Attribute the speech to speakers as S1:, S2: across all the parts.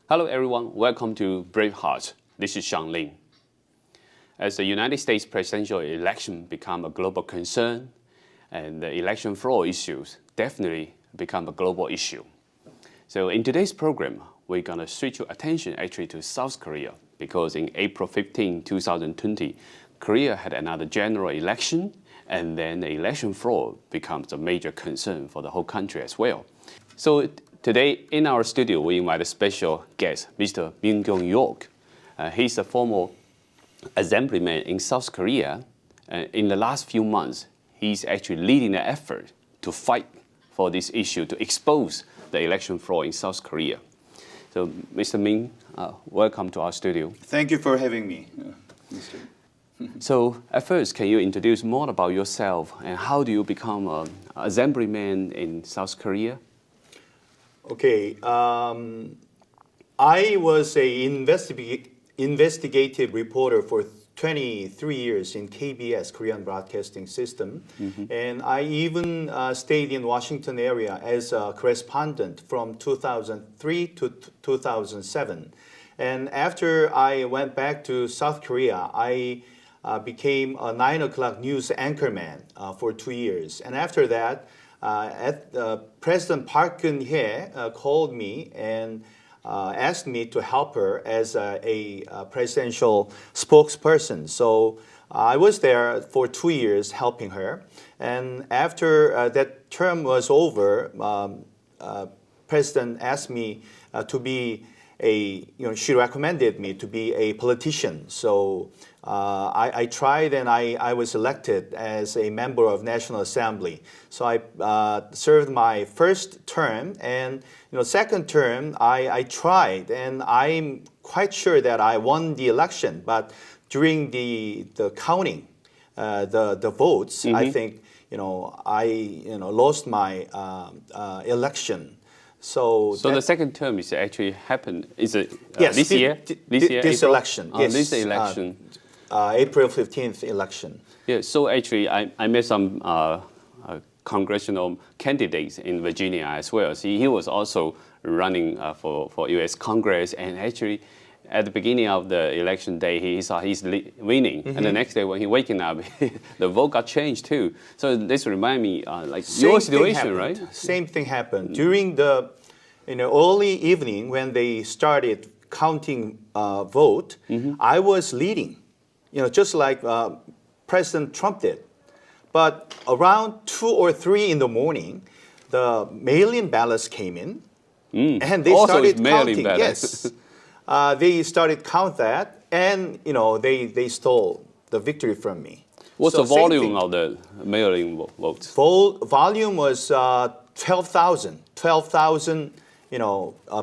S1: Hello everyone, welcome to BraveHearts. This is Sean Lin. As the United States presidential election become a global concern, and the election fraud issues definitely become a global issue. So in today's program, we're going to switch your attention actually to South Korea, because in April 15, 2020, Korea had another general election, and then the election fraud becomes a major concern for the whole country as well. So today in our studio, we invite a special guest, Mr. Moon Jae-in. He's a former Assemblyman in South Korea. In the last few months, he's actually leading the effort to fight for this issue, to expose the election fraud in South Korea. So, Mr. Min, welcome to our studio.
S2: Thank you for having me, Mr.
S1: So, at first, can you introduce more about yourself and how do you become an Assemblyman in South Korea?
S2: Okay, I was an investigative reporter for 23 years in KBS, Korean Broadcasting System, and I even stayed in Washington area as a correspondent from 2003 to 2007. And after I went back to South Korea, I became a 9 o'clock news anchorman for 2 years. And after that, President Park Geun-hye called me and asked me to help her as a presidential spokesperson. So I was there for 2 years helping her. And after that term was over, President asked me to be she recommended me to be a politician. So I tried and I was elected as a member of National Assembly. So I served my first term, and second term I tried, and I'm quite sure that I won the election. But during the counting, the votes, I think I lost my election. So
S1: the second term is actually happened. Is it
S2: yes,
S1: this year?
S2: This election. Yes,
S1: this election.
S2: April 15th election.
S1: Yeah. So actually, I met some congressional candidates in Virginia as well. See, he was also running for U.S. Congress, and actually, at the beginning of the election day, he saw he's winning, and the next day when he waking up, the vote got changed too. So this remind me like your situation, right?
S2: Same thing happened during the early evening when they started counting vote. I was leading, just like President Trump did. But around 2 or 3 in the morning, the mail-in ballots came in, and they
S1: also
S2: started
S1: mail-in
S2: counting.
S1: ballots.
S2: Yes. They started count that, and they stole the victory from me.
S1: What's the volume of the mail-in votes?
S2: Volume was 12,000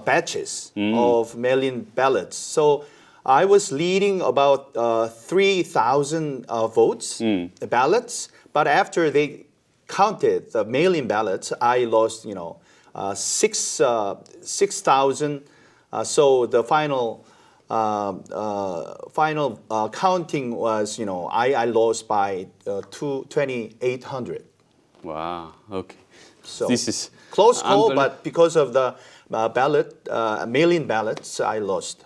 S2: batches of mail-in ballots. So I was leading about 3,000 votes, ballots. But after they counted the mail-in ballots, I lost 6,000. So the final counting was, I lost by 2,800.
S1: Wow. Okay.
S2: So
S1: this is
S2: close call, but because of the mail-in ballots, I lost.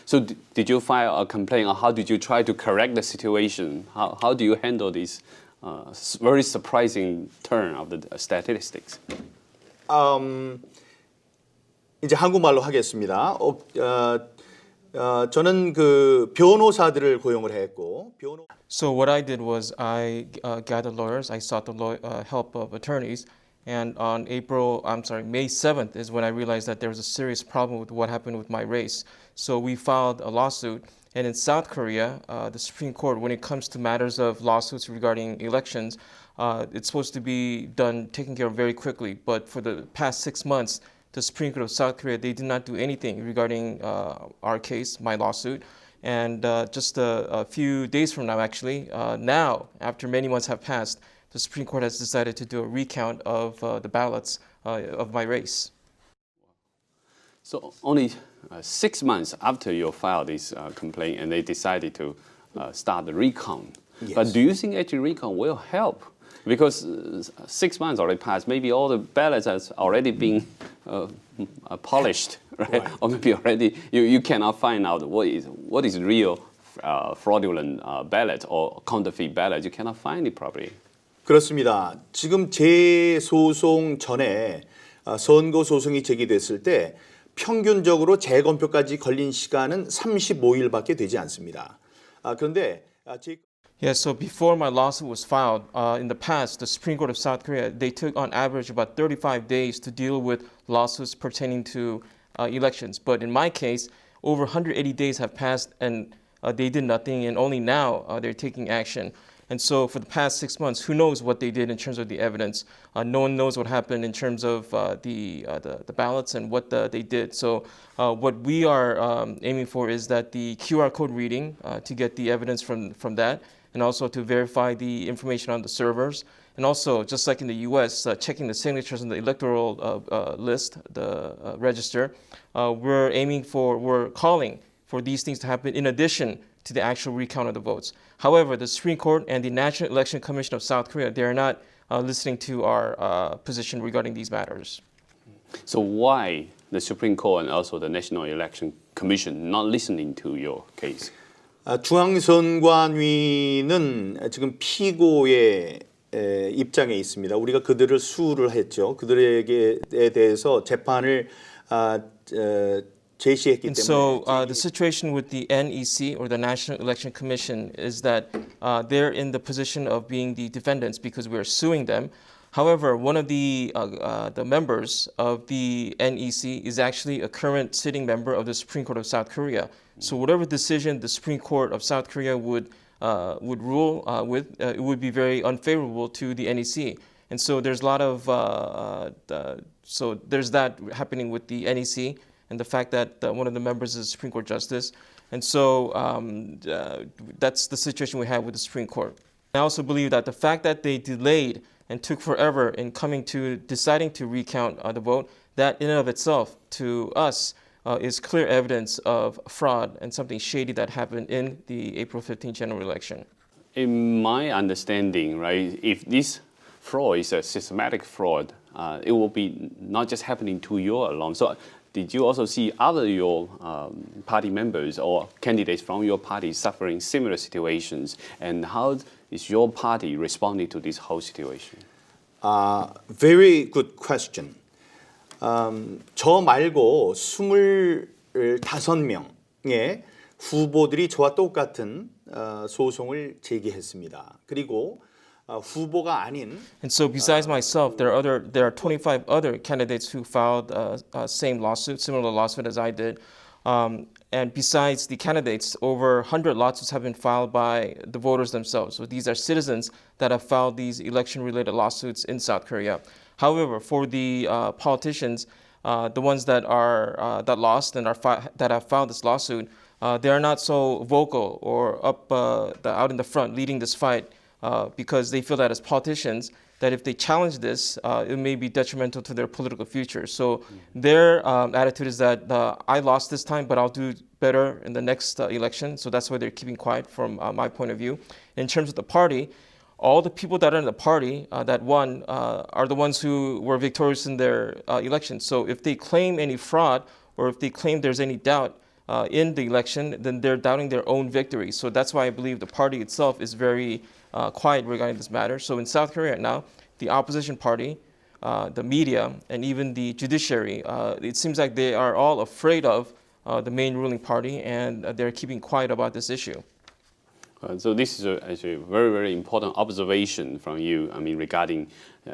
S1: So did you file a complaint, or how did you try to correct the situation? How do you handle this very surprising turn of the statistics?
S2: 이제 한국말로 하겠습니다. 저는 그 변호사들을 고용을 했고
S3: So what I did was I gathered lawyers. I sought the help of attorneys, and on May 7th is when I realized that there was a serious problem with what happened with my race. So we filed a lawsuit, and in South Korea, the Supreme Court, when it comes to matters of lawsuits regarding elections, it's supposed to be taken care of very quickly. But for the past 6 months, the Supreme Court of South Korea, they did not do anything regarding our case, my lawsuit. And just a few days from now, actually, now, after many months have passed, the Supreme Court has decided to do a recount of the ballots of my race.
S1: So only 6 months after you filed this complaint, and they decided to start the recount. Yes. But do you think actually recount will help? Because 6 months already passed, maybe all the ballots has already been polished. right? Or maybe already you cannot find out what is real fraudulent ballot or counterfeit ballot. You cannot find it properly.
S2: 그렇습니다. 지금 재소송 전에 선거 소송이 제기됐을 때 평균적으로 재검표까지 걸린 시간은 35일밖에 되지 않습니다. 그런데
S3: Yeah, so before my lawsuit was filed, in the past, the Supreme Court of South Korea, they took on average about 35 days to deal with lawsuits pertaining to elections. But in my case, over 180 days have passed and they did nothing, and only now they're taking action. And so for the past 6 months, who knows what they did in terms of the evidence? No one knows what happened in terms of the ballots and what they did. So what we are aiming for is that the QR code reading to get the evidence from that, and also to verify the information on the servers. And also, just like in the US, checking the signatures on the electoral list, the register, we're calling for these things to happen in addition to the actual recount of the votes. However, the Supreme Court and the National Election Commission of South Korea, they are not listening to our position regarding these matters.
S1: So why the Supreme Court and also the National Election Commission not listening to your case?
S2: 중앙선관위는 지금 피고의 입장에 있습니다. 우리가 그들을 수를 했죠. 그들에게 대해서 재판을 제시했기 때문에.
S3: So the situation with the NEC or the National Election Commission is that they're in the position of being the defendants because we're suing them. However, one of the members of the NEC is actually a current sitting member of the Supreme Court of South Korea. So whatever decision the Supreme Court of South Korea would rule with, it would be very unfavorable to the NEC. And so there's a lot of so there's that happening with the NEC and the fact that one of the members is a Supreme Court justice. And so that's the situation we have with the Supreme Court. I also believe that the fact that they delayed and took forever in coming to deciding to recount the vote, that in and of itself to us is clear evidence of fraud and something shady that happened in the April 15th general election.
S1: In my understanding, right, if this fraud is a systematic fraud, it will be not just happening to you alone. So did you also see other your party members or candidates from your party suffering similar situations? And how is your party responding to this whole situation?
S2: Very good question. 저 말고 25명의 후보들이 저와 똑같은 소송을 제기했습니다. 그리고 후보가 아닌
S3: And so besides myself, there are 25 other candidates who filed same lawsuit, similar lawsuit as I did. And besides the candidates, over 100 lawsuits have been filed by the voters themselves. So these are citizens that have filed these election-related lawsuits in South Korea. However, for the politicians, the ones that are that lost and that have filed this lawsuit, they are not so vocal or out in the front leading this fight because they feel that as politicians, that if they challenge this, it may be detrimental to their political future. So their attitude is that I lost this time, but I'll do better in the next election. So that's why they're keeping quiet from my point of view. In terms of the party, all the people that are in the party that won are the ones who were victorious in their election. So if they claim any fraud or if they claim there's any doubt in the election, then they're doubting their own victory. So that's why I believe the party itself is very quiet regarding this matter. So in South Korea right now, the opposition party, the media, and even the judiciary, it seems like they are all afraid of the main ruling party, and they're keeping quiet about this issue.
S1: So this is actually a very, very important observation from you. I mean, regarding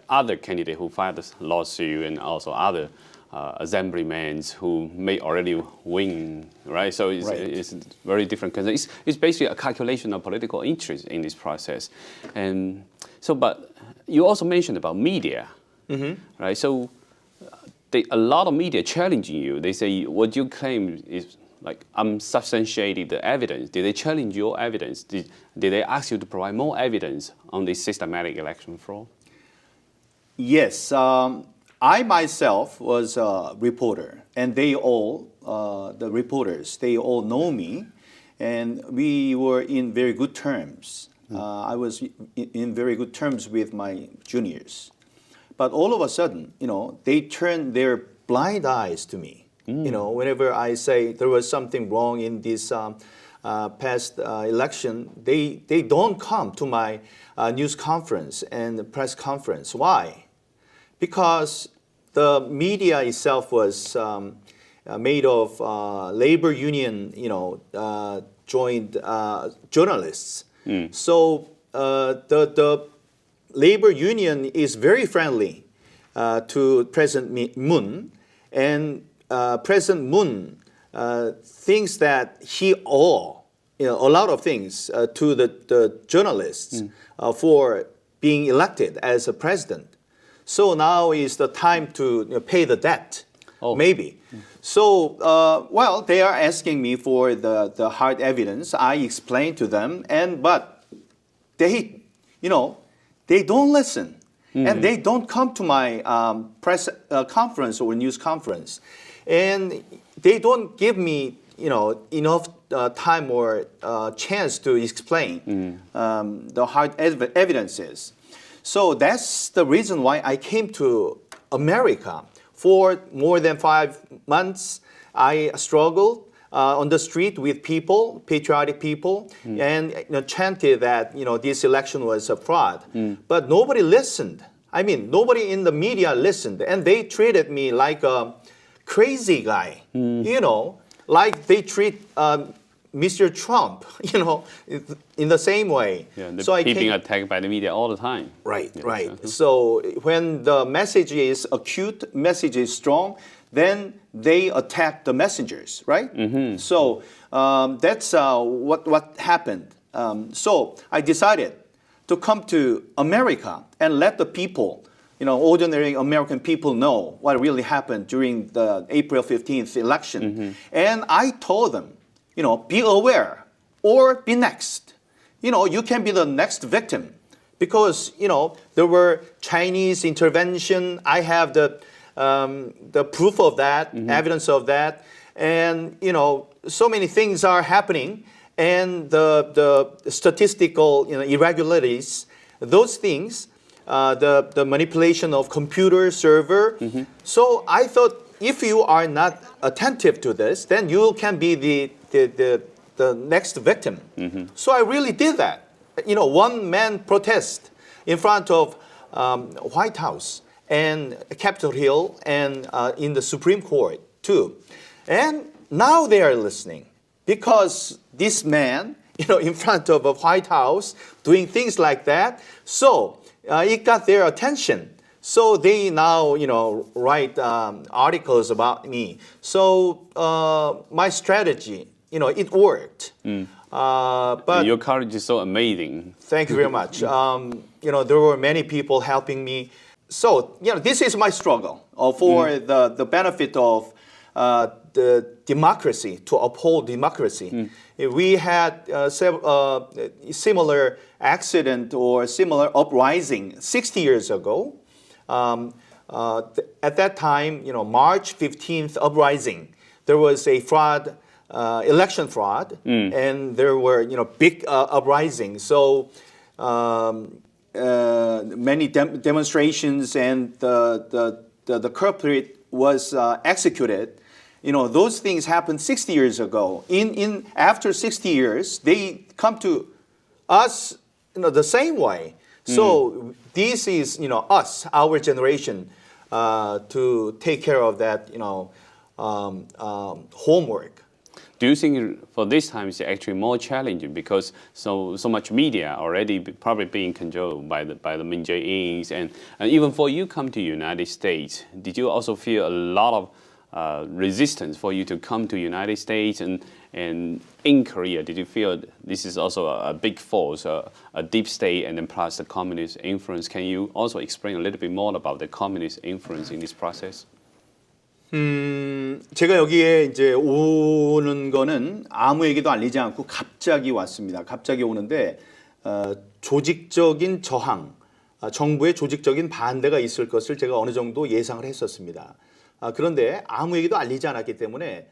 S1: other candidates who filed this lawsuit and also other assemblymen who may already win, right? So it's very different concern. It's basically a calculation of political interest in this process. And so, but you also mentioned about media, right? So a lot of media challenging you. They say what you claim is like unsubstantiated evidence. Did they challenge your evidence? Did they ask you to provide more evidence on this systematic election fraud?
S2: Yes. I myself was a reporter, and they all, the reporters, they all know me, and we were in very good terms. I was in very good terms with my juniors. But all of a sudden, they turned their blind eyes to me. You know, whenever I say there was something wrong in this past election, they don't come to my news conference and press conference. Why? Because the media itself was made of labor union, joined journalists. So the labor union is very friendly to President Moon, and President Moon thinks that he owe a lot of things to the journalists for being elected as a president. So now is the time to pay the debt, maybe. So, well, they are asking me for the hard evidence. I explained to them, but they, they don't listen. And they don't come to my press conference or news conference. And they don't give me, enough time or chance to explain the hard evidences. So that's the reason why I came to America. For more than 5 months, I struggled on the street with people, patriotic people, and chanted that this election was a fraud. But nobody listened. I mean, nobody in the media listened, and they treated me like a crazy guy. Like they treat Mr. Trump, in the same way.
S1: Yeah, so being attacked by the media all the time.
S2: Right, right. So when the message is acute, message is strong, then they attack the messengers, right? So that's what happened. So I decided to come to America and let the people, ordinary American people know what really happened during the April 15th election. And I told them, be aware or be next. You can be the next victim because, there were Chinese intervention. I have the proof of that, evidence of that. And, so many things are happening. And the statistical irregularities, those things, the manipulation of computer server. So I thought if you are not attentive to this, then you can be the next victim. So I really did that. One-man protest in front of White House and Capitol Hill and in the Supreme Court too. And now they are listening because this man, in front of a White House doing things like that, so it got their attention. So they now, write articles about me. So my strategy, it worked. But
S1: your courage is so amazing.
S2: Thank you very much. There were many people helping me. So, this is my struggle for the benefit of the democracy, to uphold democracy. We had similar accident or similar uprising 60 years ago. At that time, March 15th uprising, there was a fraud, election fraud, and there were, big uprisings. So many demonstrations, and the culprit was executed. Those things happened 60 years ago. After 60 years, they come to us, the same way. So this is, us, our generation, to take care of that, homework.
S1: Do you think for this time it's actually more challenging because so much media already probably being controlled by the Moon Jae-ins, and even for you come to United States, did you also feel a lot of resistance for you to come to United States, and in Korea, did you feel this is also a big force, a deep state, and then plus the communist influence? Can you also explain a little bit more about the communist influence in this process?
S2: 제가 여기에 이제 오는 거는 아무에게도 알리지 않고 갑자기 왔습니다. 갑자기 오는데 조직적인 저항, 정부의 조직적인 반대가 있을 것을 제가 어느 정도 예상을 했었습니다. 그런데 아무에게도 알리지 않았기 때문에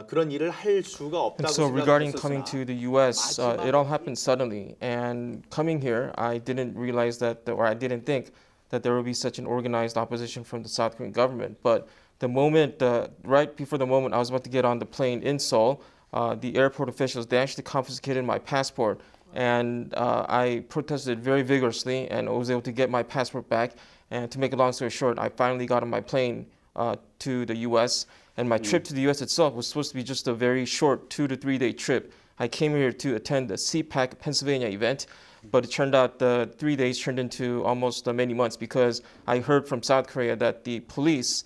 S2: 그런 일을 할 수가 없다고
S3: So regarding
S2: 생각했었으나
S3: coming to the U.S., it all happened suddenly. And coming here, I didn't realize that, or I didn't think that there would be such an organized opposition from the South Korean government. But The moment, right before the moment I was about to get on the plane in Seoul, the airport officials, they actually confiscated my passport. And I protested very vigorously and was able to get my passport back. And to make a long story short, I finally got on my plane to the U.S. And my trip to the U.S. itself was supposed to be just a very short 2 to 3 day trip. I came here to attend the CPAC Pennsylvania event, but it turned out the 3 days turned into almost many months because I heard from South Korea that the police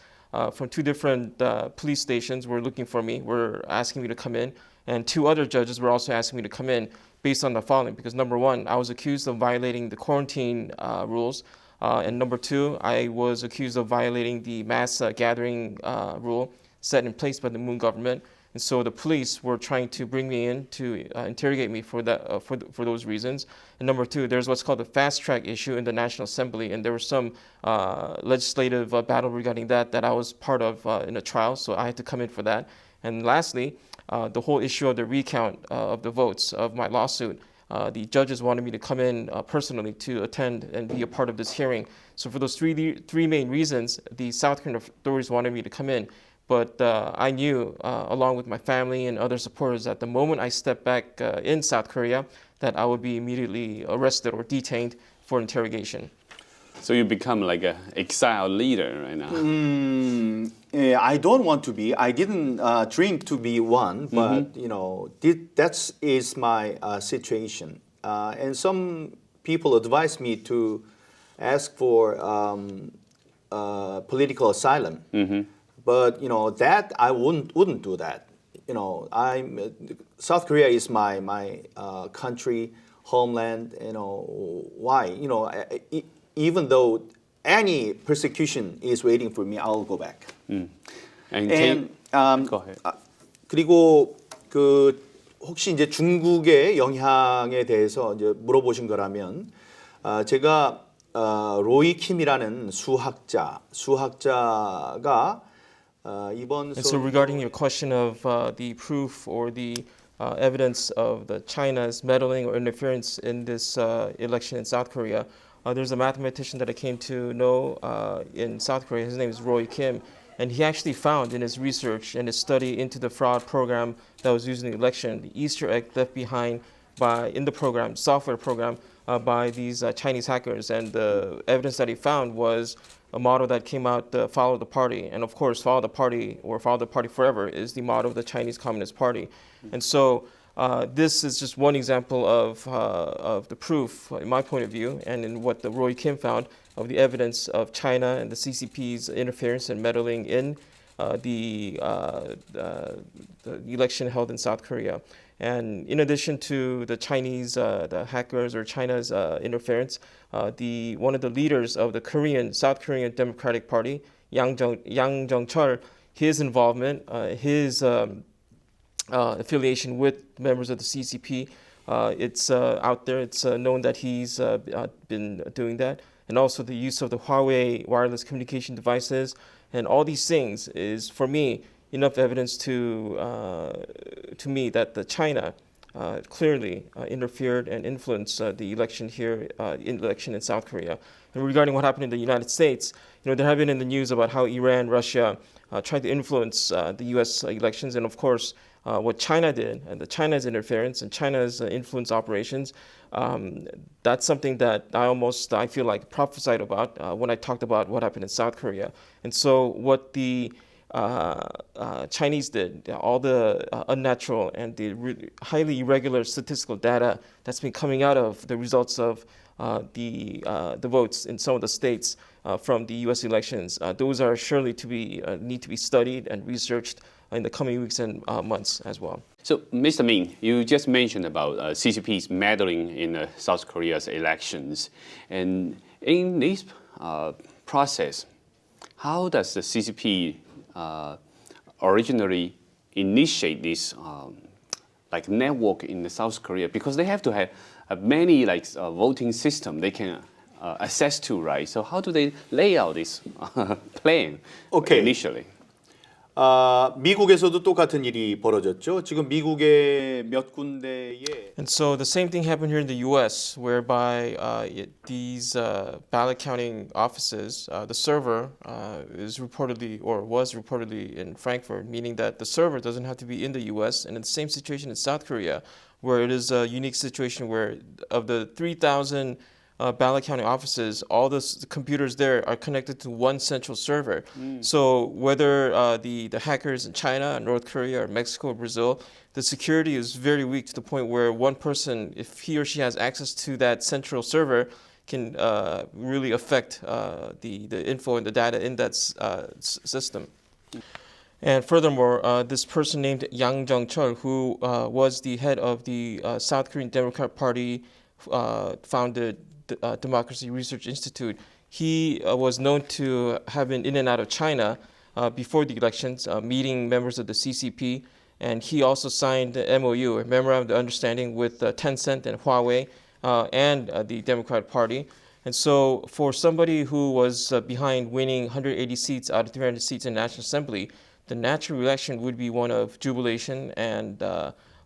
S3: from 2 different police stations were looking for me, were asking me to come in, and 2 other judges were also asking me to come in based on the following, because number 1, I was accused of violating the quarantine rules, and number 2, I was accused of violating the mass gathering rule set in place by the Moon government. And so the police were trying to bring me in to interrogate me for that, for those reasons. And number 2, there's what's called the fast track issue in the National Assembly, and there was some legislative battle regarding that I was part of in a trial, so I had to come in for that. And lastly, the whole issue of the recount of the votes of my lawsuit. The judges wanted me to come in personally to attend and be a part of this hearing. So for those three main reasons, the South Korean authorities wanted me to come in. But I knew, along with my family and other supporters, that the moment I stepped back in South Korea, that I would be immediately arrested or detained for interrogation.
S1: So you become like an exile leader right now.
S2: I don't want to be. I didn't dream to be one, but that is my situation. And some people advise me to ask for political asylum. But that I wouldn't do that. South Korea is my country, homeland. Why? Even though any persecution is waiting for me, I'll go back.
S1: And go ahead.
S2: 그리고 혹시 이제 중국의 영향에 대해서 이제 물어보신 거라면 제가 로이 킴이라는 수학자가 이번
S3: And so regarding your question of the proof or the evidence of the China's meddling or interference in this election in South Korea, there's a mathematician that I came to know in South Korea. His name is Roy Kim. And he actually found in his research and his study into the fraud program that was used in the election, the Easter egg left behind in the program, software program, by these Chinese hackers. And the evidence that he found was a motto that came out, follow the party. And of course, follow the party or follow the party forever is the motto of the Chinese Communist Party. And so this is just one example of the proof, in my point of view, and in what the Roy Kim found of the evidence of China and the CCP's interference and meddling in the election held in South Korea. And in addition to the Chinese, the hackers or China's interference, one of the leaders of the South Korean Democratic Party, Yang Jong-chol, his involvement, his affiliation with members of the CCP, it's out there. It's known that he's been doing that. And also the use of the Huawei wireless communication devices. And all these things is, for me, enough evidence to me that China clearly interfered and influenced the election here, election in South Korea. And regarding what happened in the United States, there have been in the news about how Iran, Russia tried to influence the U.S. elections, and of course, what China did, and China's interference and China's influence operations, that's something that I feel like prophesied about when I talked about what happened in South Korea. And so what the Chinese did, all the unnatural and the highly irregular statistical data that's been coming out of the results of the votes in some of the states from the U.S. elections, those are surely need to be studied and researched in the coming weeks and months as well.
S1: So, Mr. Min, you just mentioned about CCP's meddling in South Korea's elections. And in this process, how does the CCP originally initiate this network in the South Korea? Because they have to have many voting system they can access to, right? So how do they lay out this plan initially?
S2: 미국에서도 똑같은 일이 벌어졌죠. 지금 미국의 몇 군데에
S3: And so the same thing happened here in the U.S., whereby these ballot counting offices, the server is reportedly or was reportedly in Frankfurt, meaning that the server doesn't have to be in the U.S. And in the same situation in South Korea, where it is a unique situation where of the 3,000 ballot counting offices, all the computers there are connected to one central server. So whether the hackers in China, North Korea, or Mexico, or Brazil, the security is very weak to the point where one person, if he or she has access to that central server, can really affect the info and the data in that system. And furthermore, this person named Yang Jung-chul, who was the head of the South Korean Democrat Party, founded Democracy Research Institute, he was known to have been in and out of China before the elections, meeting members of the CCP, and he also signed the MOU, a Memorandum of Understanding, with Tencent and Huawei and the Democratic Party. And so for somebody who was behind winning 180 seats out of 300 seats in the National Assembly, the natural reaction would be one of jubilation and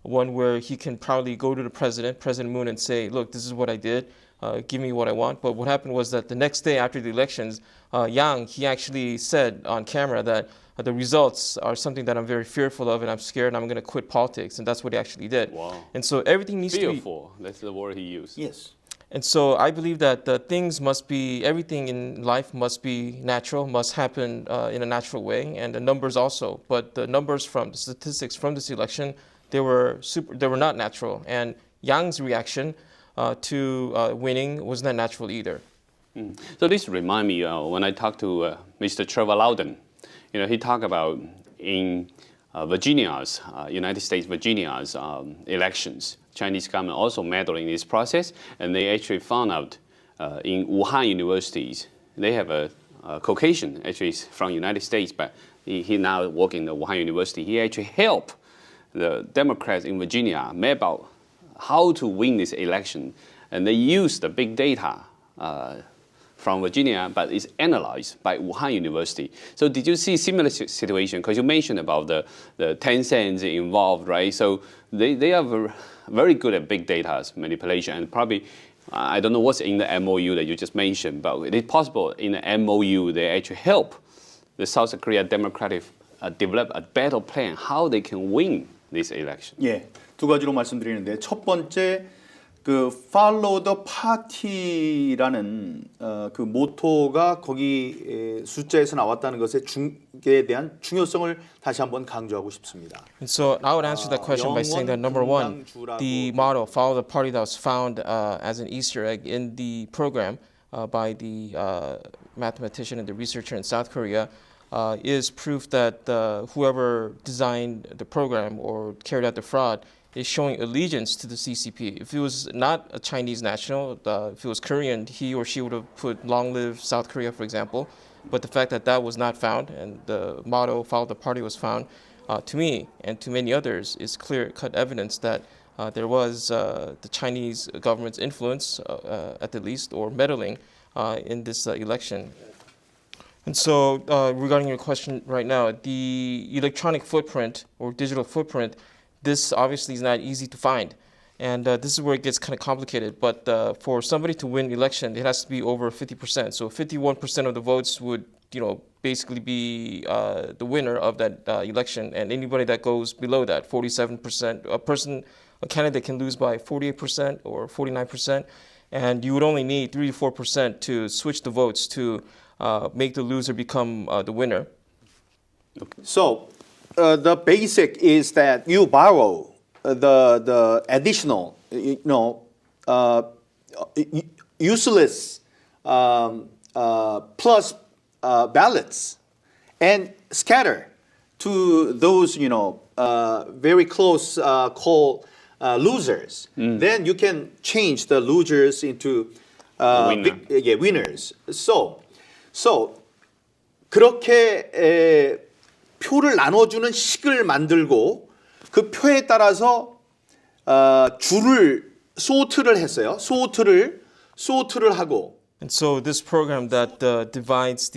S3: one where he can proudly go to the president, President Moon, and say, look, this is what I did. Give me what I want. But what happened was that the next day after the elections, Yang, he actually said on camera that the results are something that I'm very fearful of and I'm scared and I'm going to quit politics. And that's what he actually did.
S1: Wow.
S3: And so everything needs to be...
S1: Fearful, that's the word he used.
S2: Yes.
S3: And so I believe that everything in life must be natural, must happen in a natural way, and the numbers also. But the numbers from the statistics from this election, they were not natural. And Yang's reaction to winning was not natural either.
S1: So this reminds me when I talked to Mr. Trevor Loudon. He talked about in Virginia's, United States Virginia's elections, Chinese government also meddling in this process, and they actually found out in Wuhan universities, they have a Caucasian, actually from United States, but he now working in the Wuhan University. He actually helped the Democrats in Virginia map out how to win this election, and they use the big data from Virginia, but it's analyzed by Wuhan University. So did you see similar situation? Because you mentioned about the Tencent involved, right? So they are very good at big data manipulation, and probably, I don't know what's in the MOU that you just mentioned, but it is possible in the MOU they actually help the South Korea Democratic develop a better plan how they can win this election.
S2: 예, 두 가지로 말씀드리는데 첫 번째 그 Follow the Party라는 그 모토가 거기 숫자에서 나왔다는 것에 대한 중요성을 다시 한번 강조하고 싶습니다.
S3: And so I would answer that question by saying that number one, the motto "Follow the Party" that was found as an Easter egg in the program by the mathematician and the researcher in South Korea is proof that whoever designed the program or carried out the fraud is showing allegiance to the CCP. If it was not a Chinese national, if it was Korean, he or she would have put "Long live South Korea," for example. But the fact that that was not found and the motto "Follow the Party" was found, to me and to many others, is clear-cut evidence that there was the Chinese government's influence, at the least, or meddling in this election. And so, regarding your question right now, the electronic footprint or digital footprint, this obviously is not easy to find. And this is where it gets kind of complicated. But for somebody to win the election, it has to be over 50%. So 51% of the votes would, basically be the winner of that election. And anybody that goes below that, 47%, a candidate can lose by 48% or 49%. And you would only need 3 to 4% to switch the votes to make the loser become the winner.
S2: Okay. So the basic is that you borrow the additional, useless plus ballots and scatter to those, very close call losers. Then you can change the losers into winners. So 그렇게 표를 나눠주는 식을 만들고 그 표에 따라서 줄을 소트를 했어요. 소트를 하고.
S3: And so this program that divides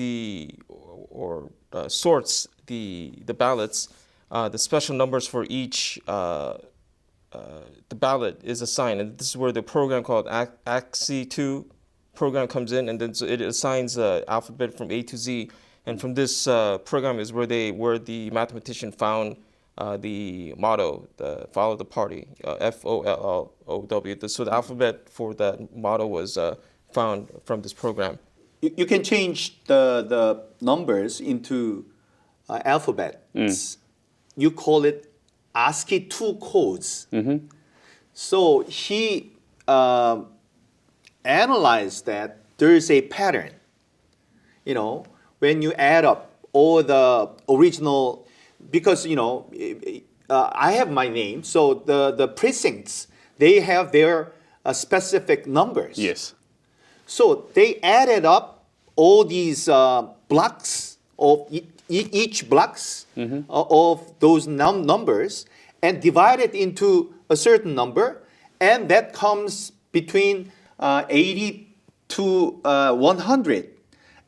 S3: or sorts the ballots, the special numbers for each the ballot is assigned, and this is where the program called AXI2 program comes in, and then so it assigns the alphabet from A to Z, and from this program is where the mathematician found the motto, the follow the party, FOLLOW. So the alphabet for that motto was found from this program.
S2: You can change the numbers into alphabets. You call it ASCII2 codes. So he analyzed that there is a pattern. You know, when you add up all the original, because I have my name, so the precincts, they have their specific numbers.
S1: Yes.
S2: So they added up all these blocks of each blocks of those numbers and divided into a certain number, and that comes between 80 to 100.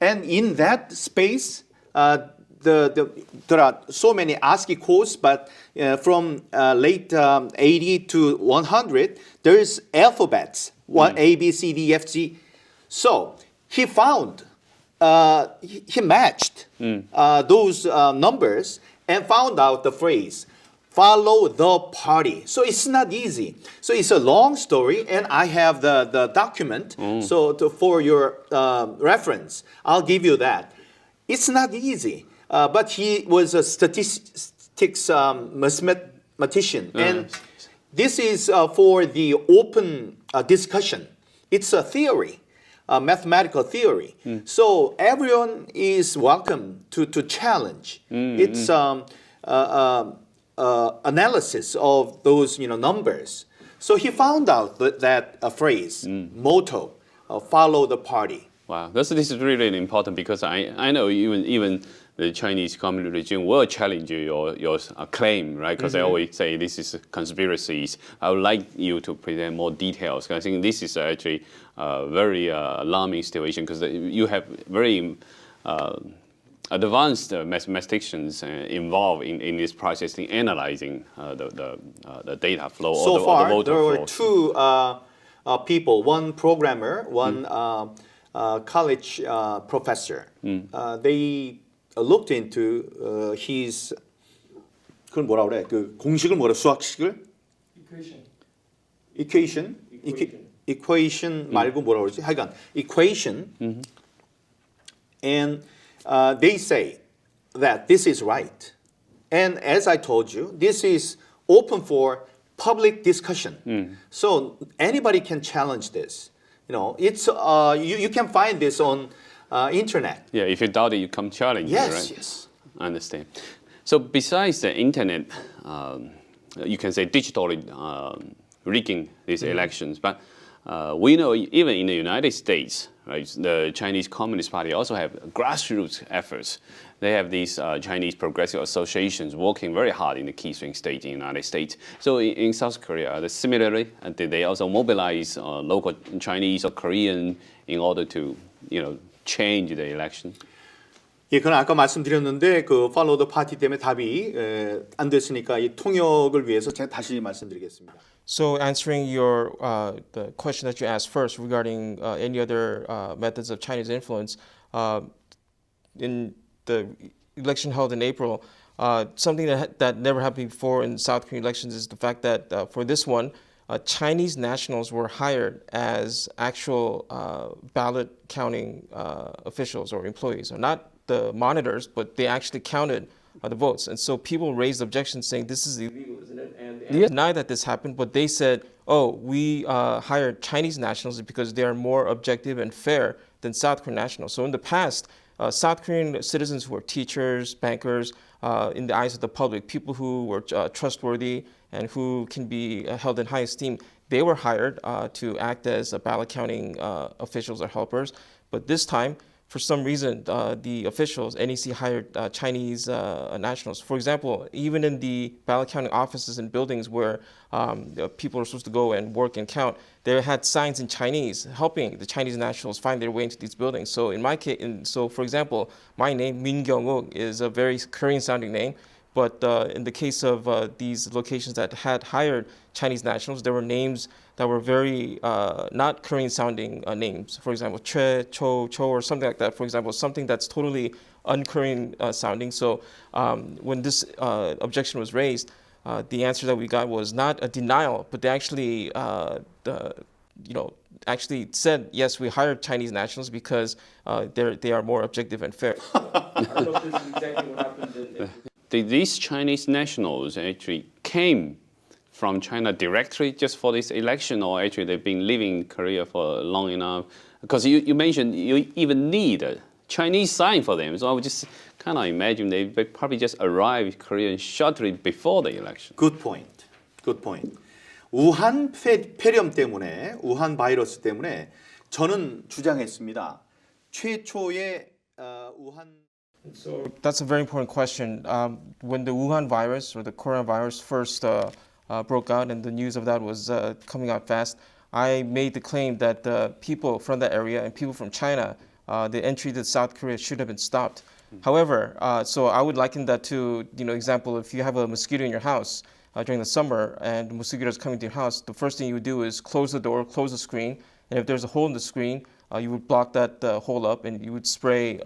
S2: And in that space, there are so many ASCII codes, but from late 80 to 100, there's alphabets, A, B, C, D, F, G. So he found, he matched those numbers and found out the phrase, follow the party. So it's not easy. So it's a long story, and I have the document. So for your reference, I'll give you that. It's not easy, but he was a statistics mathematician, and this is for the open discussion. It's a theory. Mathematical theory. So everyone is welcome to challenge. It's analysis of those numbers. So he found out that phrase, motto, follow the party.
S1: Wow, this is really important, because I know even the Chinese communist regime will challenge your claim, right? Because they always say this is conspiracies. I would like you to present more details. I think this is actually a very alarming situation, because you have very advanced mathematicians involved in this process, in analyzing the data flow
S2: So
S1: or
S2: far,
S1: the voter
S2: there were
S1: flow.
S2: two people, one programmer, one college professor. They looked into his 그걸 뭐라 그래? 그 공식을 뭐라 수학식을? equation 말고 뭐라 그러지? 하여간 equation. And they say that this is right. And as I told you, this is open for public discussion. So anybody can challenge this. It's you can find this on internet.
S1: Yeah, if you doubt it, you come challenge
S2: Yes,
S1: it, right?
S2: yes.
S1: I understand. So besides the internet, you can say digitally rigging these elections, but we know even in the United States, right, the Chinese Communist Party also have grassroots efforts. They have these Chinese progressive associations working very hard in the key swing states in the United States. So in South Korea, similarly, did they also mobilize local Chinese or Korean in order to, change the election?
S2: 예, 그건 아까 말씀드렸는데 그 follow the party 때문에 답이 안 됐으니까 이 통역을 위해서 제가 다시 말씀드리겠습니다.
S3: So answering your the question that you asked first regarding any other methods of Chinese influence, in the election held in April, something that never happened before in South Korean elections is the fact that for this one, Chinese nationals were hired as actual ballot counting officials or employees, or not the monitors, but they actually counted the votes. And so people raised objections saying this is illegal, isn't it? And they denied that this happened, but they said, oh, we hired Chinese nationals because they are more objective and fair than South Korean nationals. So in the past, South Korean citizens who were teachers, bankers, in the eyes of the public, people who were trustworthy and who can be held in high esteem, they were hired to act as ballot counting officials or helpers. But this time, for some reason, the officials, NEC hired Chinese nationals. For example, even in the ballot counting offices and buildings where people are supposed to go and work and count, they had signs in Chinese helping the Chinese nationals find their way into these buildings. So in my case, for example, my name, Moon Jae-in, is a very Korean-sounding name. But in the case of these locations that had hired Chinese nationals, there were names that were very not Korean-sounding names. For example, Choi, Cho, or something like that. For example, something that's totally un-Korean sounding. So when this objection was raised, the answer that we got was not a denial, but they actually, actually said, yes, we hired Chinese nationals because they are more objective and fair. I don't know if this is exactly what happened.
S1: These Chinese nationals actually came from China directly just for this election, or actually they've been living in Korea for long enough? Because you mentioned you even need a Chinese sign for them. So I would just kind of imagine they probably just arrived in Korea shortly before the election.
S2: Good point. Good point. 우한 폐렴 때문에, 우한 바이러스 때문에 저는 주장했습니다. 최초의 우한
S3: So that's a very important question. When the Wuhan virus or the coronavirus first broke out and the news of that was coming out fast, I made the claim that the people from that area and people from China, the entry to South Korea should have been stopped. However, so I would liken that to, example, if you have a mosquito in your house during the summer and the mosquito is coming to your house, the first thing you would do is close the door, close the screen, and if there's a hole in the screen, you would block that hole up and you would spray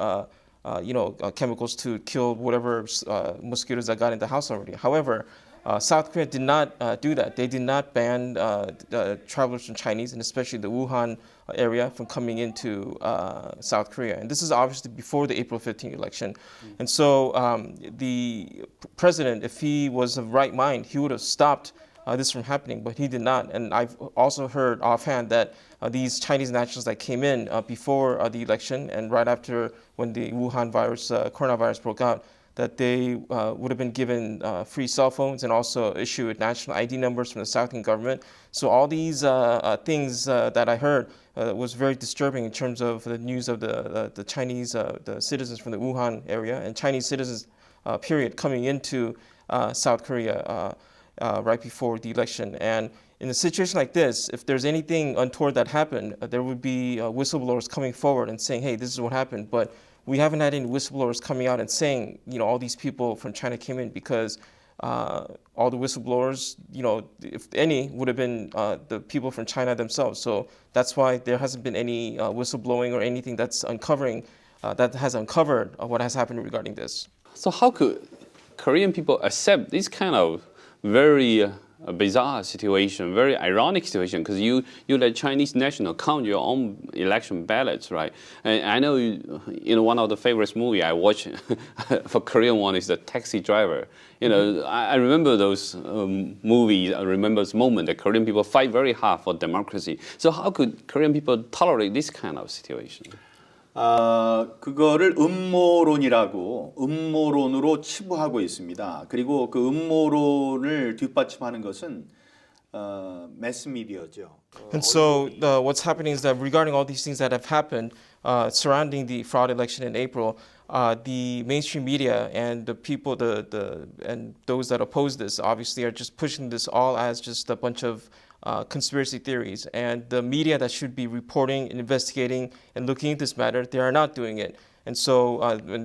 S3: chemicals to kill whatever mosquitoes that got in the house already. However, South Korea did not do that. They did not ban travelers from Chinese, and especially the Wuhan area, from coming into South Korea. And this is obviously before the April 15th election. And so the president, if he was of right mind, he would have stopped this from happening, but he did not. And I've also heard offhand that these Chinese nationals that came in before the election and right after when the Wuhan coronavirus broke out, that they would have been given free cell phones and also issued national ID numbers from the South Korean government. So all these things that I heard was very disturbing in terms of the news of the Chinese, the citizens from the Wuhan area and Chinese citizens, period, coming into South Korea right before the election. And in a situation like this, if there's anything untoward that happened, there would be whistleblowers coming forward and saying, hey, this is what happened. But we haven't had any whistleblowers coming out and saying, all these people from China came in, because all the whistleblowers, if any, would have been the people from China themselves. So that's why there hasn't been any whistleblowing or anything that's that has uncovered what has happened regarding this.
S1: So how could Korean people accept this kind of very bizarre situation, very ironic situation, because you let Chinese national count your own election ballots, right? And I know, one of the favorite movie I watch for Korean one is The Taxi Driver. I remember those movies. I remember this moment that Korean people fight very hard for democracy. So how could Korean people tolerate this kind of situation?
S2: 그거를 음모론으로 치부하고 있습니다. 그리고 그 음모론을 뒷받침하는 것은 매스미디어죠.
S3: And so what's happening is that regarding all these things that have happened surrounding the fraud election in April, the mainstream media and the people, and those that oppose this, obviously are just pushing this all as just a bunch of conspiracy theories, and the media that should be reporting and investigating and looking into this matter, they are not doing it. And so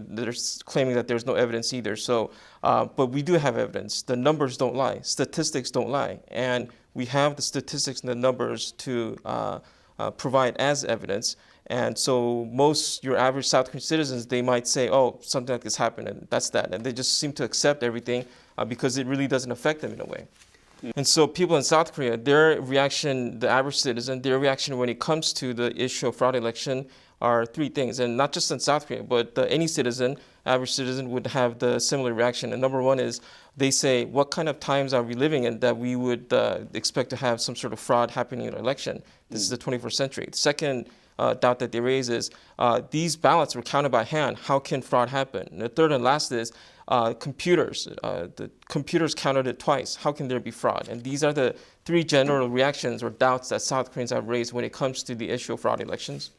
S3: they're claiming that there's no evidence either. So, but we do have evidence. The numbers don't lie. Statistics don't lie. And we have the statistics and the numbers to provide as evidence. And so your average South Korean citizens, they might say, oh, something like this happened, and that's that. And they just seem to accept everything because it really doesn't affect them in a way. And so people in South Korea, their reaction, the average citizen, their reaction when it comes to the issue of fraud election are three things. And not just in South Korea, but any citizen, average citizen, would have the similar reaction. And number one is they say, what kind of times are we living in that we would expect to have some sort of fraud happening in an election? This is the 21st century. The second doubt that they raise is these ballots were counted by hand. How can fraud happen? And the third and last is computers. The computers counted it twice. How can there be fraud? And these are the three general reactions or doubts that South Koreans have raised when it comes to the issue of fraud elections.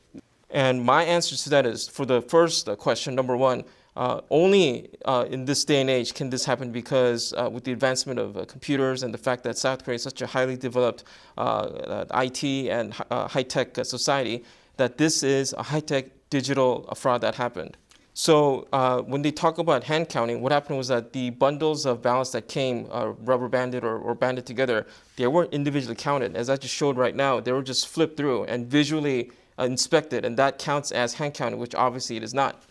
S3: And my answer to that is, for the first question, number one, only in this day and age can this happen because with the advancement of computers and the fact that South Korea is such a highly developed IT and high-tech society, that this is a high-tech digital fraud that happened. So when they talk about hand counting, what happened was that the bundles of ballots that came rubber banded or banded together, they weren't individually counted. As I just showed right now, they were just flipped through and visually inspected, and that counts as hand counting, which obviously it is not.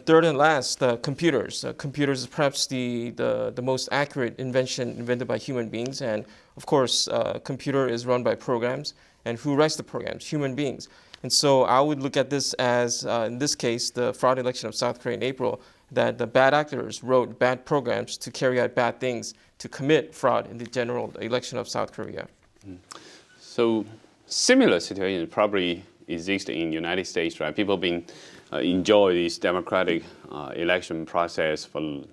S3: Third and last, computers. Computers is perhaps the most accurate invention invented by human beings, and of course, computer is run by programs, and who writes the programs? Human beings. And so I would look at this as, in this case, the fraud election of South Korea in April, that the bad actors wrote bad programs to carry out bad things, to commit fraud in the general election of South Korea.
S1: So similar situation probably exists in the United States, right? People been enjoy this democratic election process for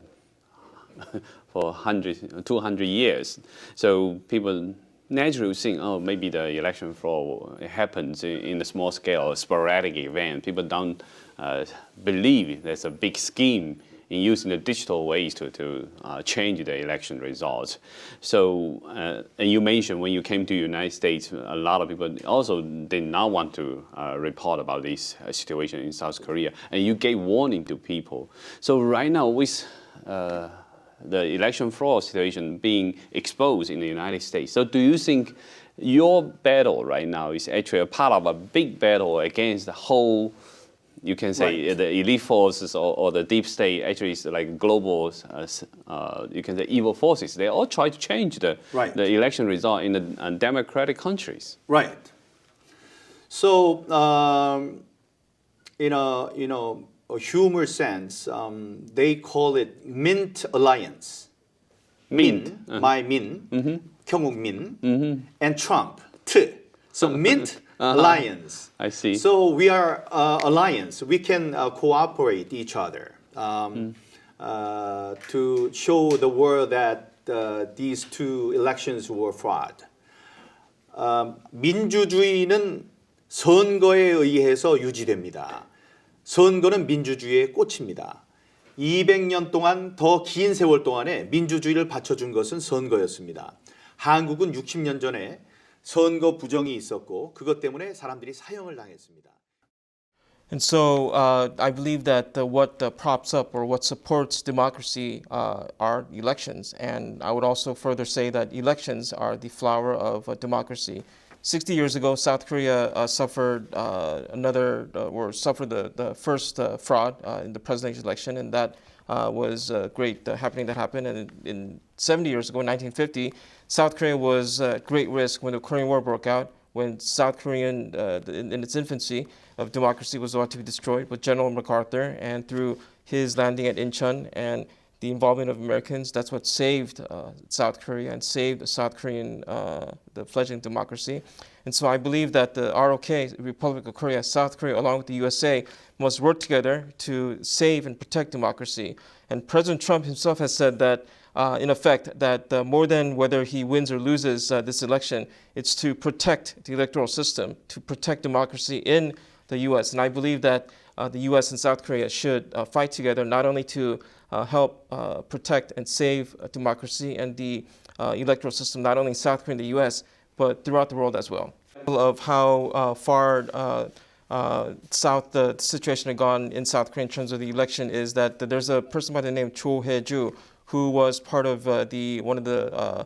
S1: 200 years. So people naturally think, oh, maybe the election fraud happens in a small scale, sporadic event. People don't believe there's a big scheme in using the digital ways to change the election results. So, and you mentioned when you came to the United States, a lot of people also did not want to report about this situation in South Korea, and you gave warning to people. So right now, with the election fraud situation being exposed in the United States, so do you think your battle right now is actually a part of a big battle against the whole, you can say, right, the elite forces or the deep state actually is like global, you can say, evil forces. They all try to change the election result in the democratic countries.
S2: Right. So, in a humor sense, they call it Mint Alliance. Min, my Min, Kyungwook Min, and Trump, T. So Mint Alliance.
S1: I see.
S2: So we are alliance. We can cooperate each other to show the world that these two elections were fraud. 민주주의는 선거에 의해서 유지됩니다. 선거는 민주주의의 꽃입니다. 200년 동안 더 긴 세월 동안에 민주주의를 받쳐준 것은 선거였습니다. 한국은 60년 전에 선거 부정이 있었고 그것 때문에 사람들이 사형을 당했습니다.
S3: And so I believe that what props up or what supports democracy are elections. And I would also further say that elections are the flower of democracy. 60 years ago, South Korea suffered the first fraud in the presidential election, and that was a great happening that happened. And in 70 years ago, in 1950, South Korea was at great risk when the Korean War broke out, when South Korea, in its infancy of democracy, was about to be destroyed. But General MacArthur, and through his landing at Incheon and the involvement of Americans, that's what saved South Korea and saved South Korean, the fledgling democracy. And so I believe that the ROK, Republic of Korea, South Korea, along with the USA, must work together to save and protect democracy. And President Trump himself has said that, in effect, that more than whether he wins or loses this election, it's to protect the electoral system, to protect democracy in the US. And I believe that the US and South Korea should fight together, not only to help protect and save democracy and the electoral system, not only in South Korea and the US, but throughout the world as well. Of how far south the situation had gone in South Korea in terms of the election is that there's a person by the name Cho Hae-ju who was part of one of the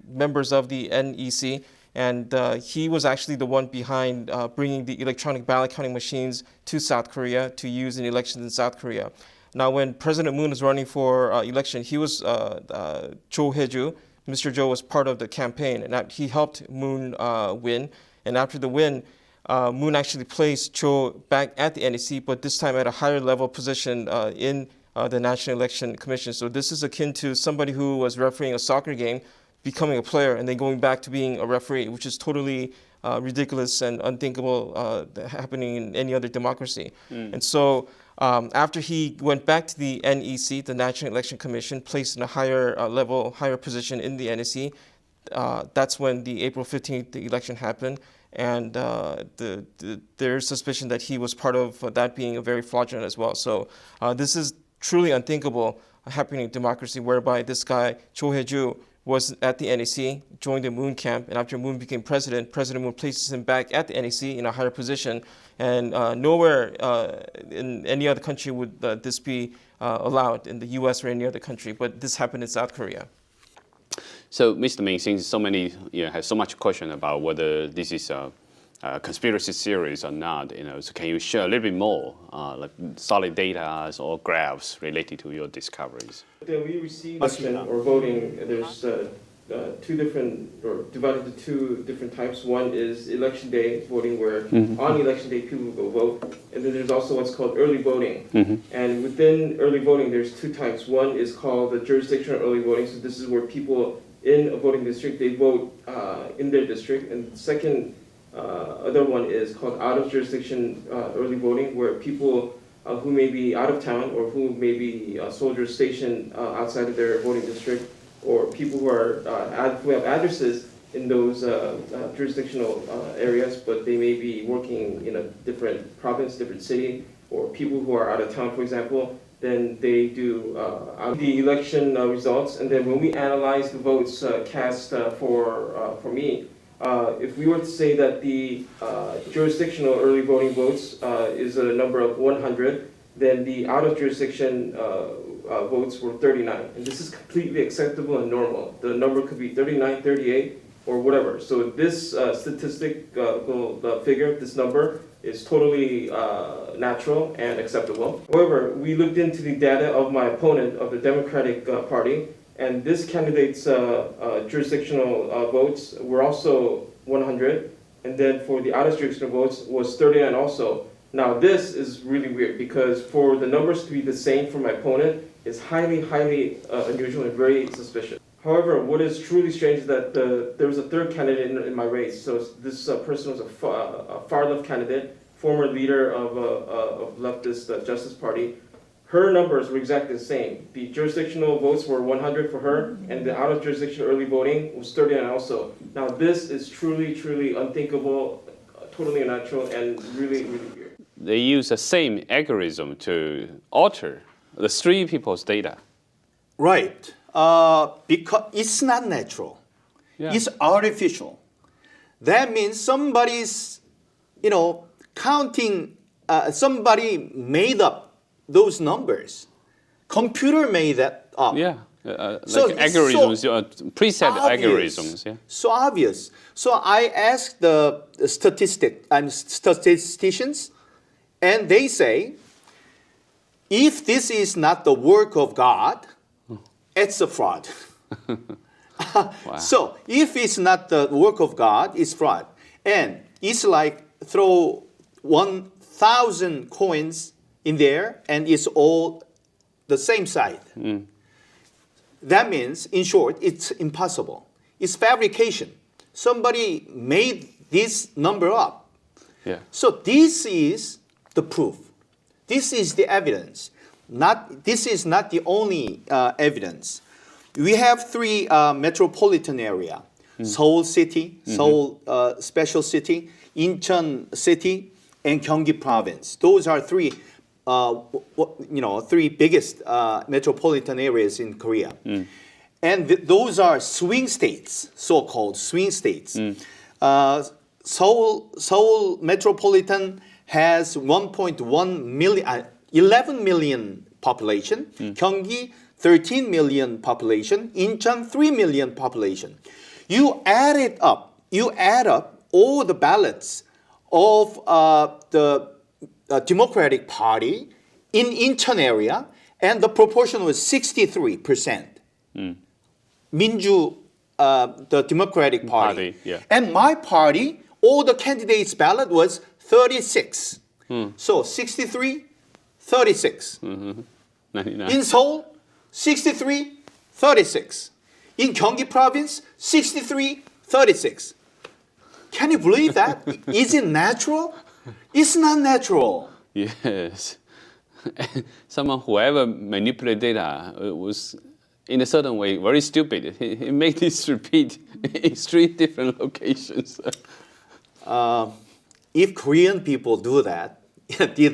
S3: members of the NEC, and he was actually the one behind bringing the electronic ballot counting machines to South Korea to use in elections in South Korea. Now, when President Moon was running for election, he was Cho Hae-ju. Mr. Jo was part of the campaign, and he helped Moon win. And after the win, Moon actually placed Cho back at the NEC, but this time at a higher level position in the National Election Commission. So this is akin to somebody who was refereeing a soccer game, becoming a player, and then going back to being a referee, which is totally ridiculous and unthinkable happening in any other democracy. And so after he went back to the NEC, the National Election Commission, placed in a higher level, higher position in the NEC, that's when the April 15th the election happened. and there's suspicion that he was part of that being very fraudulent as well. So this is truly unthinkable happening in democracy, whereby this guy, Cho Hae-ju, was at the NEC, joined the Moon camp, and after Moon became president, President Moon places him back at the NEC in a higher position, and nowhere in any other country would this be allowed, in the US or any other country, but this happened in South Korea.
S1: So, Mr. Min, since so many have so much question about whether this is a conspiracy theories or not, so can you share a little bit more, like solid data or graphs related to your discoveries?
S3: We received election or voting. There's two different, or divided into two different types. One is election day voting, where on election day people go vote, and then there's also what's called early voting. And within early voting, there's two types. One is called the jurisdictional early voting. So this is where people in a voting district, they vote in their district. And the second other one is called out of jurisdiction early voting, where people who may be out of town, or who may be soldiers stationed outside of their voting district, or people who who have addresses in those jurisdictional areas, but they may be working in a different province, different city, or people who are out of town, for example. Then they do the election results, and then when we analyze the votes cast for me, if we were to say that the jurisdictional early voting votes is a number of 100, then the out of jurisdiction votes were 39. And this is completely acceptable and normal. The number could be 39, 38, or whatever. So this statistical figure, this number, is totally natural and acceptable. However, we looked into the data of my opponent of the Democratic Party, and this candidate's jurisdictional votes were also 100, and then for the out-of-jurisdictional votes was 39 also. Now this is really weird, because for the numbers to be the same for my opponent is highly, highly unusual and very suspicious. However, what is truly strange is that there was a third candidate in my race. So this person was a far-left candidate, former leader of leftist Justice Party. Her numbers were exactly the same. The jurisdictional votes were 100 for her, and the out-of-jurisdiction early voting was 39 also. Now this is truly, truly unthinkable, totally unnatural, and really, really weird.
S1: They use the same algorithm to alter the three people's data.
S2: Right. Because it's not natural.
S1: Yeah.
S2: It's artificial. That means somebody's, counting, somebody made up those numbers. Computer made that up.
S1: Yeah, algorithms, preset
S2: obvious,
S1: algorithms. Yeah.
S2: So obvious. So I asked the statisticians, and they say, if this is not the work of God, it's a fraud.
S1: Wow.
S2: So if it's not the work of God, it's fraud. And it's like throw 1,000 coins in there, and it's all the same side. That means, in short, it's impossible. It's fabrication. Somebody made this number up.
S1: Yeah.
S2: So this is the proof. This is the evidence. This is not the only evidence. We have three metropolitan area: Seoul City, Seoul Special City, Incheon City, and Gyeonggi Province. Those are three biggest metropolitan areas in Korea. And those are swing states, so-called swing states. Seoul Metropolitan has 11 million population. Gyeonggi, 13 million population. Incheon, 3 million population. You add up all the ballots of the Democratic Party in Incheon area, and the proportion was 63%. Minju, the Democratic Party.
S1: Yeah.
S2: And my party, all the candidates' ballot was 36. So 63, 36.
S1: 99.
S2: In Seoul, 63, 36. In Gyeonggi Province, 63, 36. Can you believe that? Is it natural? It's not natural.
S1: Yes. Whoever manipulated data was, in a certain way, very stupid. He made this repeat in three different locations.
S2: if Korean people did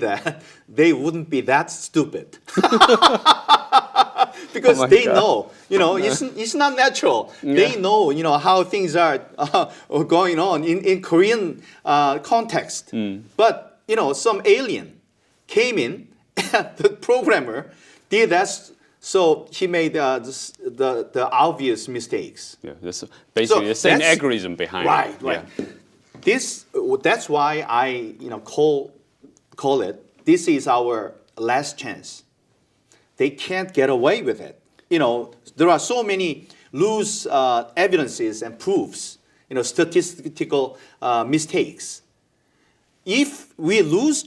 S2: that, they wouldn't be that stupid. Because
S1: Oh my
S2: they
S1: God.
S2: know, it's not natural. They know, how things are going on in Korean context. But, some alien came in, the programmer did that, so he made the obvious mistakes.
S1: Yeah, that's basically the same algorithm behind
S2: Right,
S1: it.
S2: right.
S1: Yeah.
S2: That's why I, call it, this is our last chance. They can't get away with it. There are so many loose evidences and proofs, statistical mistakes. If we lose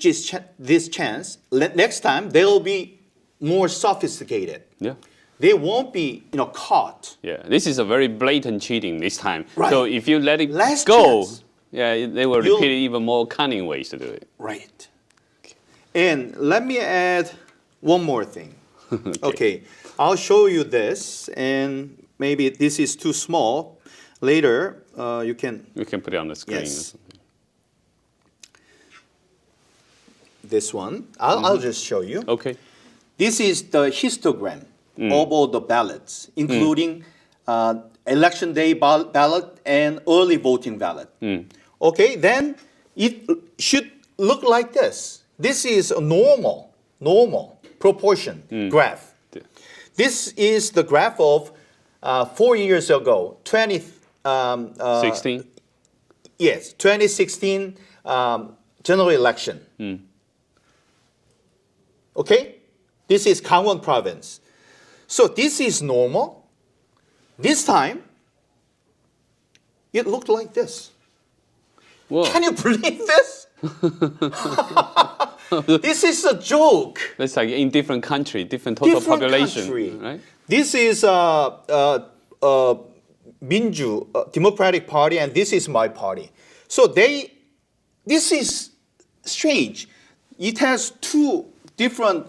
S2: this chance, next time they will be more sophisticated.
S1: Yeah.
S2: They won't be, caught.
S1: Yeah, this is a very blatant cheating this time.
S2: Right.
S1: So if you let it
S2: Last
S1: go,
S2: chance.
S1: yeah, they will repeat even more cunning ways to do it.
S2: Right. And let me add one more thing. Okay, I'll show you this, and maybe this is too small. Later, you can.
S1: We can put it on the screen.
S2: Yes. This one, I'll just show you.
S1: Okay.
S2: This is the histogram of all the ballots, including election day ballot and early voting ballot. Okay, then it should look like this. This is a normal proportion graph.
S1: Yeah.
S2: This is the graph of 4 years ago,
S1: 16.
S2: Yes, 2016 general election. Okay, this is Gangwon province. So this is normal. This time, it looked like this.
S1: Whoa.
S2: Can you believe this? This is a joke.
S1: That's like in different country, different total
S2: Different
S1: population,
S2: country.
S1: right?
S2: This is Minju, Democratic Party, and this is my party. So this is strange. It has two different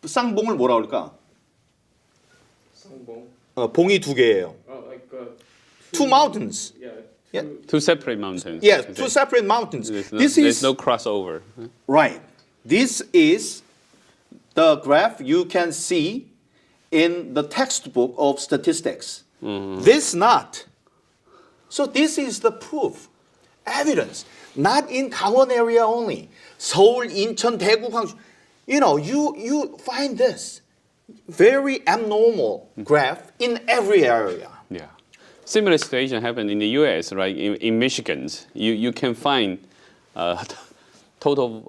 S2: 쌍봉을 뭐라 그럴까?
S3: 상봉.
S2: 봉이 두 개예요.
S3: Like
S2: Two mountains.
S3: Yeah.
S2: Yeah.
S1: Two separate mountains.
S2: Yes, two separate mountains.
S1: There's no crossover.
S2: Right. This is the graph you can see in the textbook of statistics. This not. So this is the proof, evidence. Not in Gangwon area only. 서울, 인천, 대구, 광주. You find this very abnormal graph in every area.
S1: Yeah. Similar situation happened in the U.S., right? In Michigan, you can find total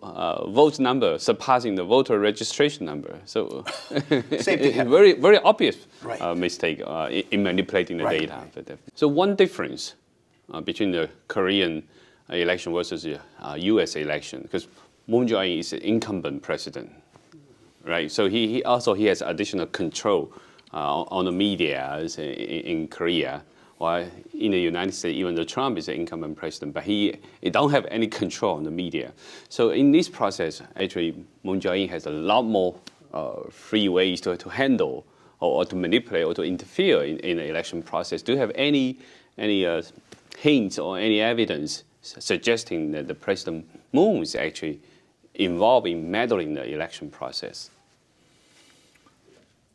S1: vote number surpassing the voter registration number. So
S2: Same thing happened.
S1: very, very obvious
S2: Right.
S1: mistake in manipulating the
S2: Right,
S1: data.
S2: right.
S1: So one difference between the Korean election versus the U.S. election, because Moon Jae-in is the incumbent president, right? So he has additional control on the media in Korea. While in the United States, even though Trump is the incumbent president, but he don't have any control on the media. So in this process, actually, Moon Jae-in has a lot more free ways to handle or to manipulate or to interfere in the election process. Do you have any hints or any evidence suggesting that the President Moon is actually involved in meddling the election process?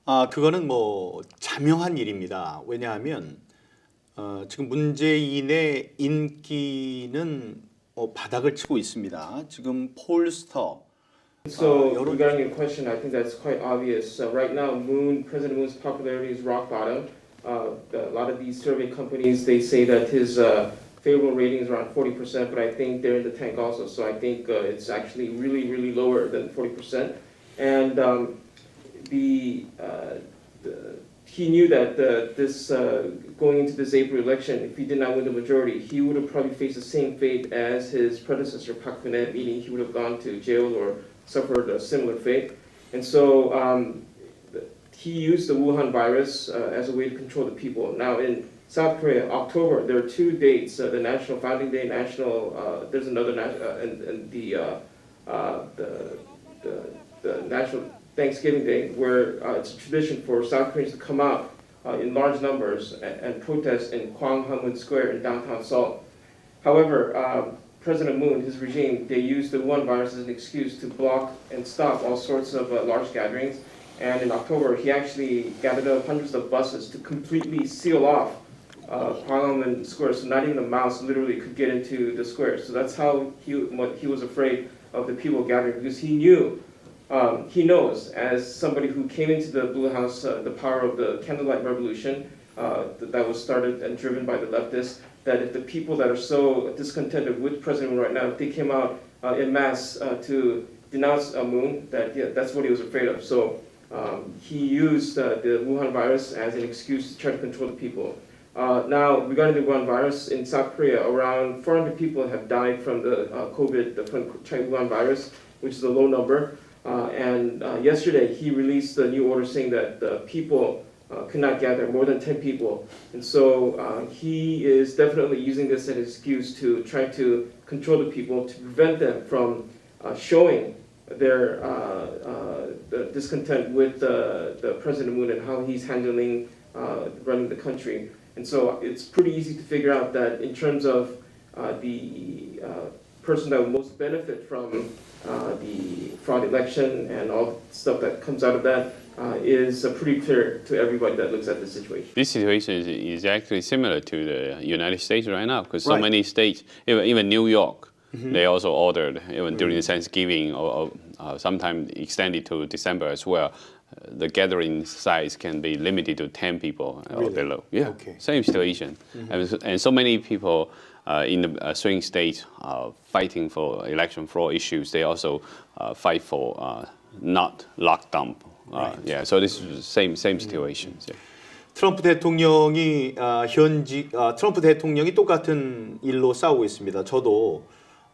S2: 그거는 뭐 자명한 일입니다. 왜냐하면 지금 문재인의 인기는 바닥을 치고 있습니다. 지금 폴스터.
S3: So regarding your question, I think that's quite obvious. Right now, President Moon's popularity is rock bottom. A lot of these survey companies, they say that his favorable rating is around 40%, but I think they're in the tank also. So I think it's actually really, really lower than 40%. And he knew that going into this April election, if he did not win the majority, he would have probably faced the same fate as his predecessor, Park Geun-hye, meaning he would have gone to jail or suffered a similar fate. And so he used the Wuhan virus as a way to control the people. Now in South Korea, October, there are 2 dates: the National Founding Day, there's another and the National Thanksgiving Day, where it's a tradition for South Koreans to come out in large numbers and protest in Gwanghwamun Square in downtown Seoul. However, President Moon, his regime, they used the Wuhan virus as an excuse to block and stop all sorts of large gatherings. And in October, he actually gathered up hundreds of buses to completely seal off Parliament Square, so not even a mouse literally could get into the square. So that's how he was afraid of the people gathering, because he knows, as somebody who came into the Blue House, the power of the candlelight revolution that was started and driven by the leftists, that if the people that are so discontented with President Moon right now, if they came out en masse to denounce Moon, that's what he was afraid of. So he used the Wuhan virus as an excuse to try to control the people. Now, regarding the Wuhan virus, in South Korea, around 400 people have died from the Wuhan virus, which is a low number. And yesterday, he released a new order saying that people could not gather more than 10 people. And so he is definitely using this as an excuse to try to control the people, to prevent them from showing their the discontent with the President Moon and how he's handling running the country. And so it's pretty easy to figure out that in terms of the person that will most benefit from the fraud election and all the stuff that comes out of that is pretty clear to everybody that looks at the situation.
S1: This situation is actually similar to the United States right now, because so many states, even New York, they also ordered, even during Thanksgiving or sometime extended to December as well, the gathering size can be limited to 10 people or below. Yeah, same situation. And so many people in the swing states fighting for election fraud issues, they also fight for not lockdown. Yeah, so this is the same situations. Yeah.
S2: 트럼프 대통령이 트럼프 대통령이 똑같은 일로 싸우고 있습니다. 저도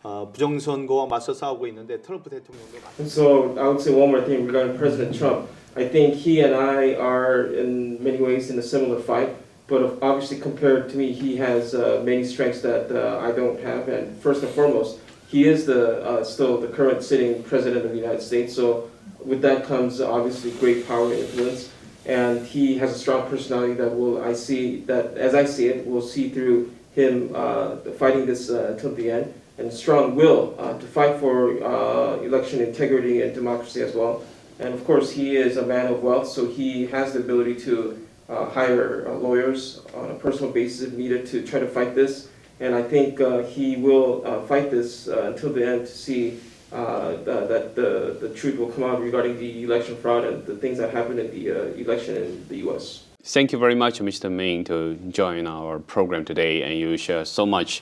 S2: 부정선거와 맞서 싸우고 있는데 트럼프 대통령도
S3: So I would say one more thing regarding President Trump. I think he and I are in many ways in a similar fight, but obviously compared to me, he has many strengths that I don't have. And first and foremost, he is still the current sitting president of the United States. So with that comes obviously great power and influence. And he has a strong personality that as I see it, we'll see through him fighting this until the end, and strong will to fight for election integrity and democracy as well. And of course, he is a man of wealth, so he has the ability to hire lawyers on a personal basis if needed to try to fight this. And I think he will fight this until the end to see that the truth will come out regarding the election fraud and the things that happened in the election in the U.S.
S1: Thank you very much, Mr. Min, to join our program today, and you share so much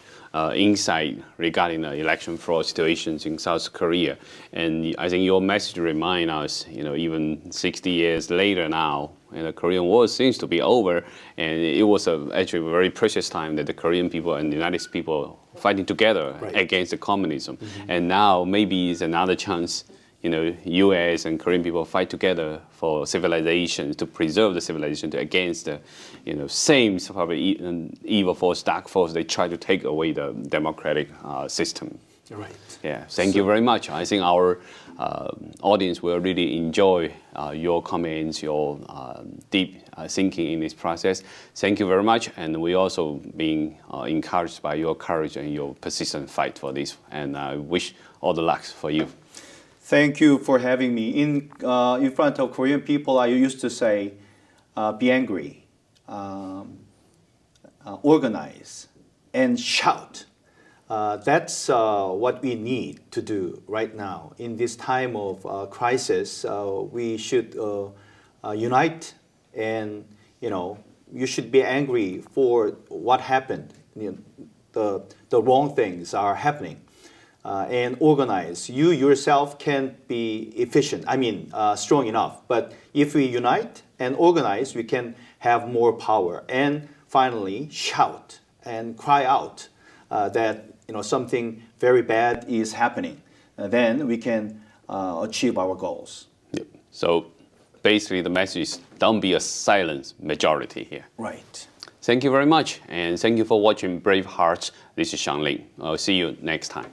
S1: insight regarding the election fraud situations in South Korea. And I think your message reminds us, even 60 years later now, the Korean War seems to be over, and it was actually a very precious time that the Korean people and the United States people fighting together against the communism. And now maybe it's another chance. U.S. and Korean people fight together for civilization, to preserve the civilization against the, same probably evil force, dark force. They try to take away the democratic system.
S2: Right.
S1: Yeah. Thank you very much. I think our audience will really enjoy your comments, your deep thinking in this process. Thank you very much. And we also being encouraged by your courage and your persistent fight for this. And I wish all the luck for you.
S2: Thank you for having me. In front of Korean people, I used to say, be angry, organize, and shout. That's what we need to do right now. In this time of crisis, we should unite, and you should be angry for what happened. The wrong things are happening. And organize. You yourself can't be efficient, strong enough. But if we unite and organize, we can have more power. And finally, shout and cry out that something very bad is happening. Then we can achieve our goals.
S1: Yep. So basically the message is don't be a silent majority here.
S2: Right.
S1: Thank you very much. And thank you for watching BraveHearts. This is Xiangling. I'll see you next time.